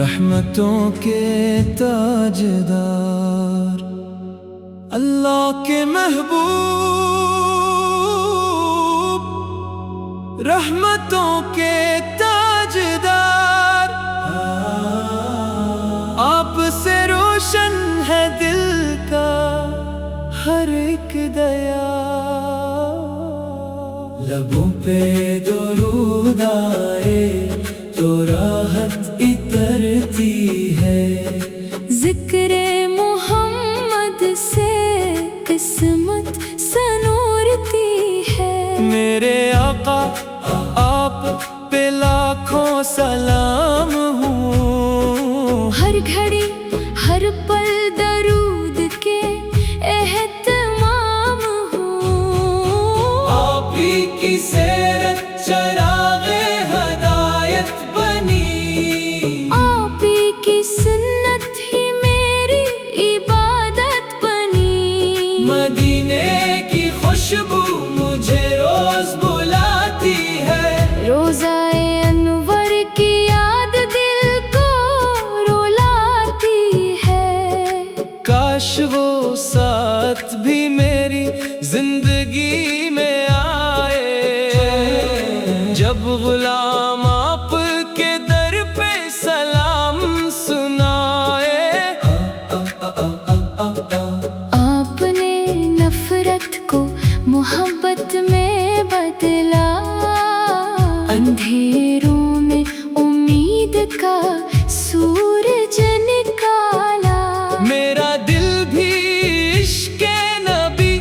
रहमतों के ताजदार अल्लाह के महबूब, रहमतों के ताजदार, आपसे रोशन है दिल का हर एक दया। लबों पे दुरूद आए तो राहत इतरती है, जिक्रे मोहम्मद से किस्मत सनूरती है। मेरे आका आप पे लाखों सलाम हूँ, हर घड़ी हर पल दरूद के एहतमाम हूँ। आप ही की सेरत चरागे हदायत बनी, आप ही की सुन्नत ही मेरी इबादत बनी। मदीने की खुशबू मुझे रोज बुलाती है, रोज़ाए अनवर की याद दिल को रुलाती है। काश वो साथ भी मेरी जिंदगी में आए, जब गुलाम आप के दर पे सलाम सुनाए। आपने नफरत को मोहब्बत में बदला, अंधेरों में उम्मीद का सूरज निकाला। मेरा दिल भी इश्क़ नबी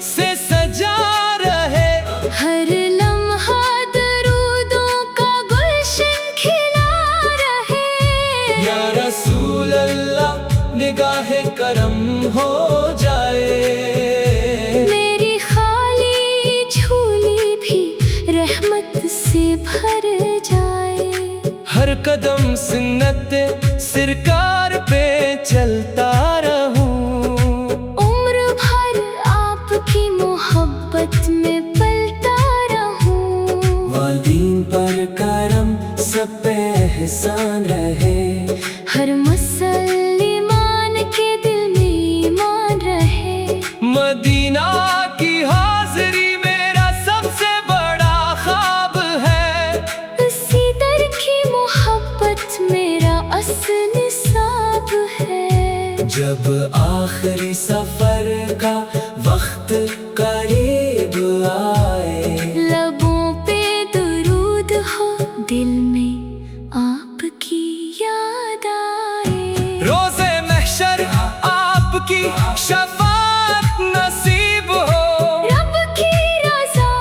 से सजा रहे, हर लम्हा दरूदों का गुलशन खिला रहे। या रसूल अल्लाह निगाहे करम हो जाए, मेरी खाली झोली भी रहमत से भर जाए। हर कदम सुन्नत सरकार पे चलता रहूं, उम्र भर आपकी मोहब्बत में पलता रहूं। वालिदीन पर करम सब पे एहसान रहे, हर मुसलमान के दिल में ईमान रहे। मदीना की हाजिरी मेरा सबसे बड़ा ख्वाब है, उसी दर की मोहब्बत मेरा असल निसाब है। जब आखिरी सफर का वक्त करीब आए, लबों पे दुरूद हो दिल में आपकी याद आए। रोज़े महशर आपकी शफाअत नसीब हो, रब की रज़ा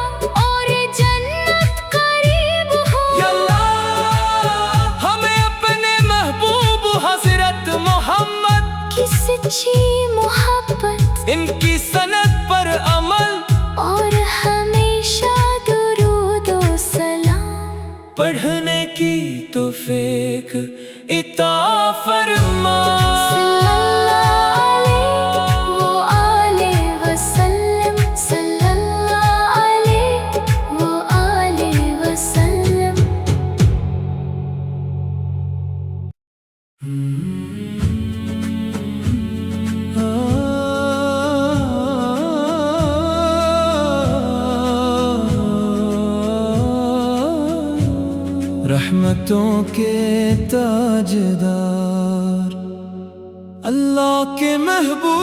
और जन्नत करीब हो। या अल्लाह हमें अपने महबूब हज़रत मोहम्मद की सच्ची मोहब्बत इनकी सनत पर अमल और हमेशा दुरूद और सलाम पढ़ने की तौफीक इता फरमा। सल्लल्लाहु अलैहि वसल्लम, सल्लल्लाहु अलैहि वसल्लम। रहमतों के ताजदार अल्लाह के महबूब,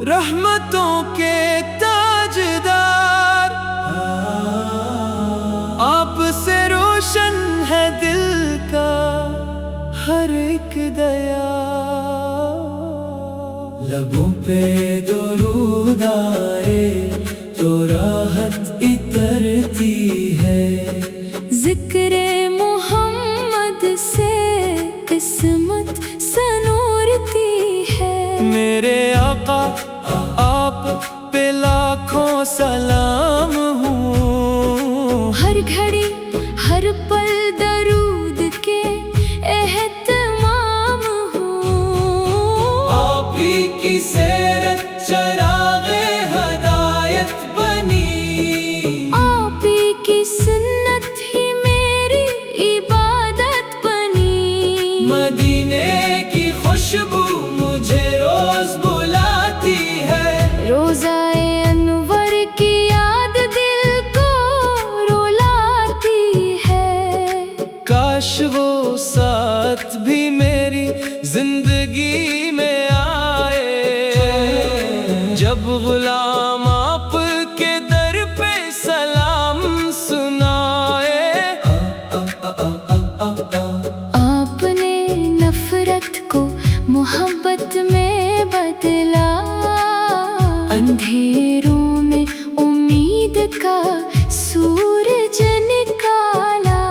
रहमतों के ताजदार, आपसे रोशन है दिल का हर एक दया। लबों पे दुरूद आए तो राहत इतरती है, जिक्रे मोहम्मद से किस्मत सनूरती है। मेरे आका आप पे लाखों सलाम हूँ, हर घड़ी हर पल दरूद के एहतमाम की सीरत चराग़े हदायत बनी। आप ही की सुन्नत ही मेरी इबादत बनी। मदीने की खुशबू मुझे रोज बुलाती है। रोज़ाए अनवर की याद दिल को रुलाती है। काश वो साथ भी मेरी जिंदगी में आए, जब गुलाम आपके दर पे सलाम सुनाए। आपने नफरत को मोहब्बत में बदला, अंधेरों में उम्मीद का सूरज निकाला।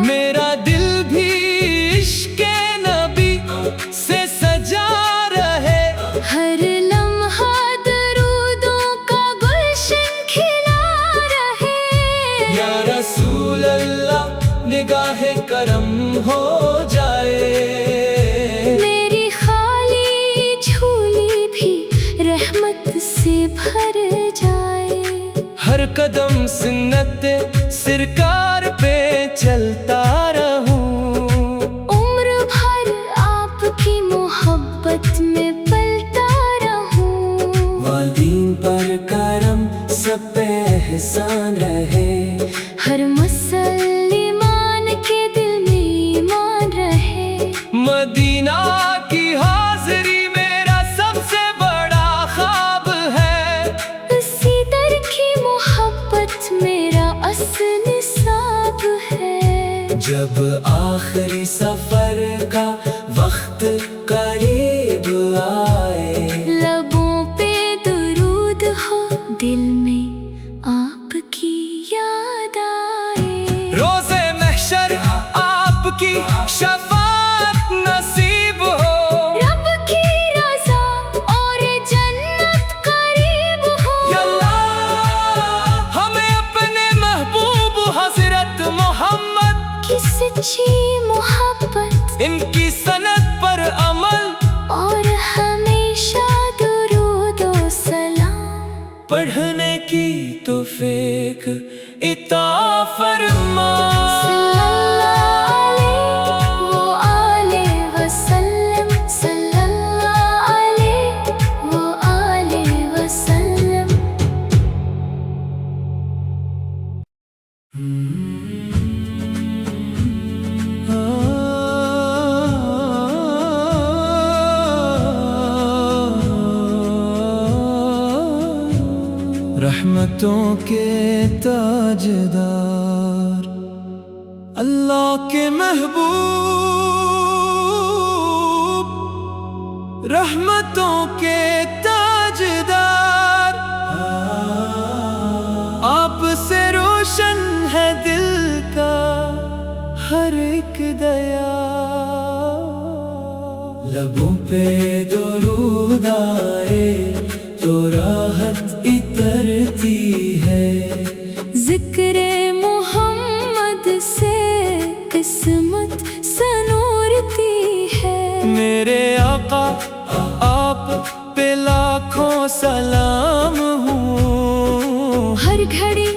मेरा दिल भी इश्क़े नबी से सजा रहे, हर लम्हा दरूदों का गुलशन खिला रहे। या रसूल अल्लाह निगाहे करम हो जाए। मेरी खाली झोली भी रहमत से भर जाए। हर कदम सुन्नत सरकार पे चलता रहूं। उम्र भर आपकी मोहब्बत में पलता रहूं। वालिदैन पर करम सब पे एहसान रहे। हर मुसलमान के दिल में ईमान रहे। मदीना की हाज़री मेरा सबसे बड़ा ख्वाब है। उसी दर की मोहब्बत मेरा असल निसाब है। जब आखिरी सफर का वक्त करीब आए, लबों पे दुरूद हो, दिल में आपकी याद आए। रोज़े महशर आपकी शफाअत नसीब हो। रब की रज़ा और जन्नत करीब हो। या अल्लाह हमें अपने महबूब हज़रत मोहम्मद की सच्ची मोहब्बत इनकी सनत पर अमल और हमेशा दुरूद और सलाम पढ़ने की तौफीक इता फरमा। सल्लल्लाहु अलैहि वसल्लम, सल्लल्लाहु अलैहि वसल्लम। रहमतों के ताजदार अल्लाह के महबूब, रहमतों के ताजदार, आप से रोशन है दिल का हर एक दया। लबों पे दुरूद आए तो राहत इतरती है। जिक्रे मोहम्मद से किस्मत सनूरती है। मेरे आका आप पे लाखों सलाम हूँ। हर घड़ी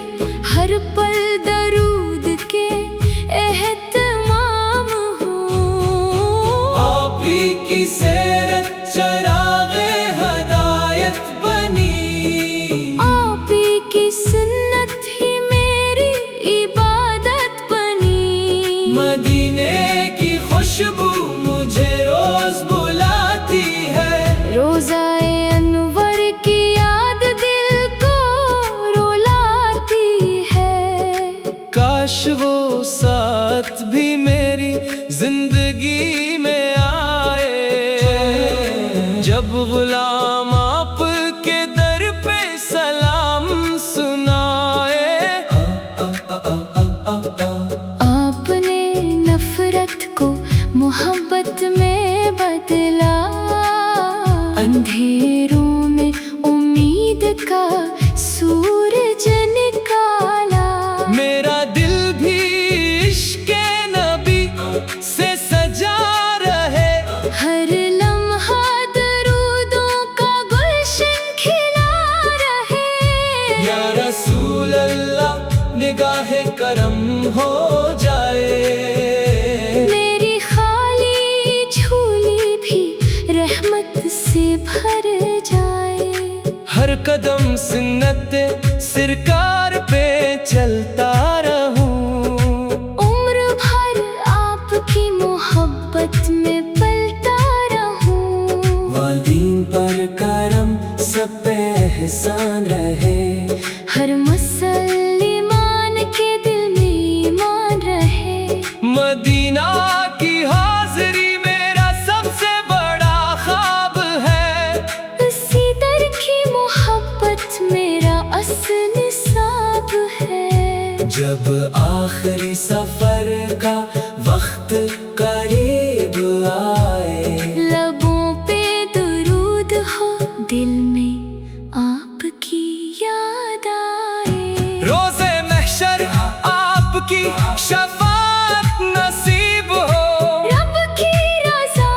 हर पल दरूद के एहतमाम हूँ। आप ही की सीरत चराग़े हदायत बनी। आप ही की सुन्नत ही मेरी इबादत बनी। मदीने की खुशबू मुझे रोज बुलाती है। रोज़ाए अनवर की याद दिल को रुलाती है। काश वो साथ भी मेरी जिंदगी में आए, जब गुलाम आपके दर पे सलाम सुनाए। आपने नफरत को मोहब्बत में बदला, अंधेरों में उम्मीद का सूरज निकाला। मेरा दिल भी इश्क़े नबी से सजा रहे। हर लम्हा दरूदों का قدم سنت سرکار پہ چلتا رہوں، عمر بھر آپ کی محبت میں پلتا رہوں، والدین پر کرم سب پہ احسان رہے، ہر مسلمان کے دل میں ایمان رہے، مدینہ کی حاضری میرا سب سے بڑا خواب ہے، اسی در کی محبت میرا اصل نصاب ہے، جب آخری سفر کا وقت قریب آئے، لبوں پہ درود ہو دل میں آپ کی یاد آئے، روز محشر آپ کی شفاعت نصیب ہو، رب کی رضا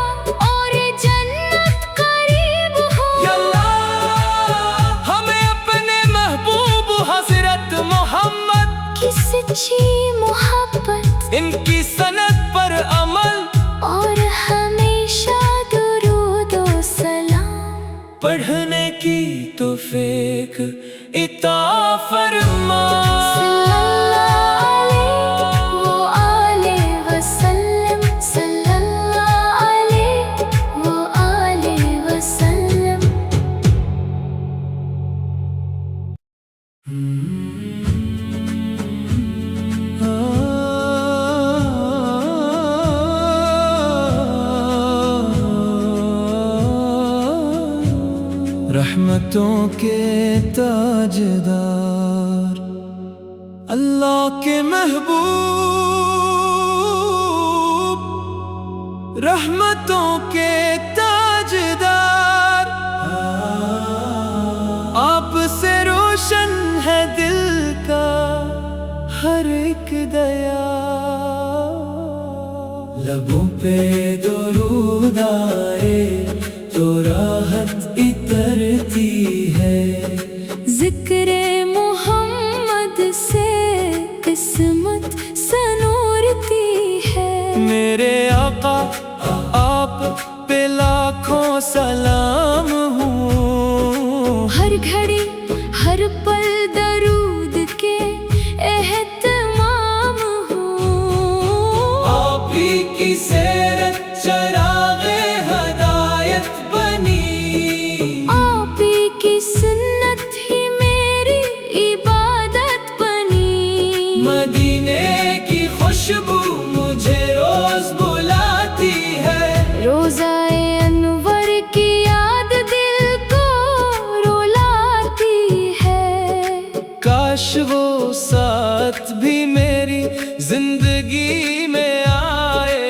اور جنت قریب ہو، یا اللہ ہمیں اپنے محبوب حضرت محمد کی سچی محبت ان کی سنت پر عمل اور ہمیشہ درود و سلام پڑھنے کی توفیق عطا فرما، صلی اللہ علیہ وآلہ وسلم، صلی اللہ علیہ وآلہ وسلم۔ رحمتوں کے تاجدار اللہ کے محبوب، رحمتوں کے تاجدار، آپ سے روشن ہے دل کا ہر ایک دیا، لبوں پہ درود آئے تو راحت اترتی ہے، ذکر محمد سے قسمت سنورتی ہے، میرے آقا آپ پہ لاکھوں سلام ہوں، ہر گھڑی ہر پل درود کے اہتمام ہوں، آپ ہی کی سیرت چراغ ہدایت بنی، آپ ہی کی سنت ہی میری عبادت بنی، مدینے کی خوشبو مجھے روز بلاتی ہے، روزہ انور کی یاد دل کو رلاتی ہے، کاش وہ ساتھ بھی میری زندگی میں آئے،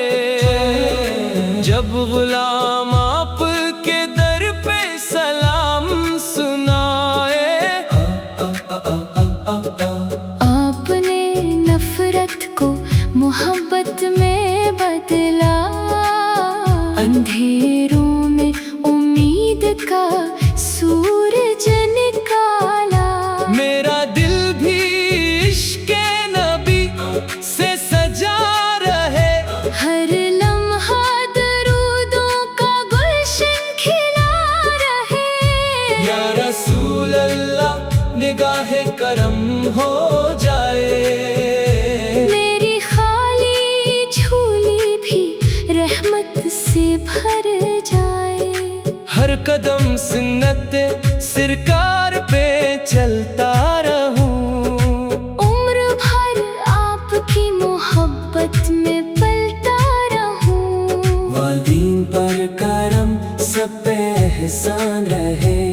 جب غلام آپ کے در پہ سلام سنائے، آپ نے نفرت کو محبت میں بدلا، اندھیروں میں امید کا سورج نکالا، میرا دل بھی عشق نبی سے سجا رہے، ہر لمحہ درودوں کا گلشن کھلا رہے، یا رسول اللہ نگاہ کرم ہو جائے، میری خالی جھولی بھی رحمت سے بھر جائے، ہر قدم سنت سرکار پہ چلتا رہوں، عمر بھر آپ کی محبت میں پلتا رہوں، والدین پر کرم سب پہ احسان رہے،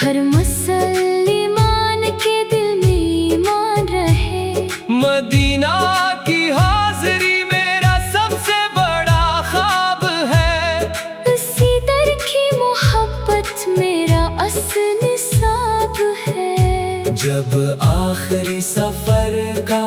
ہر مسلمان کے دل میں ایمان رہے، مدینہ کی حاضری میرا سب سے بڑا خواب ہے، اسی در کی محبت میرا اصل نصاب ہے، جب آخری سفر کا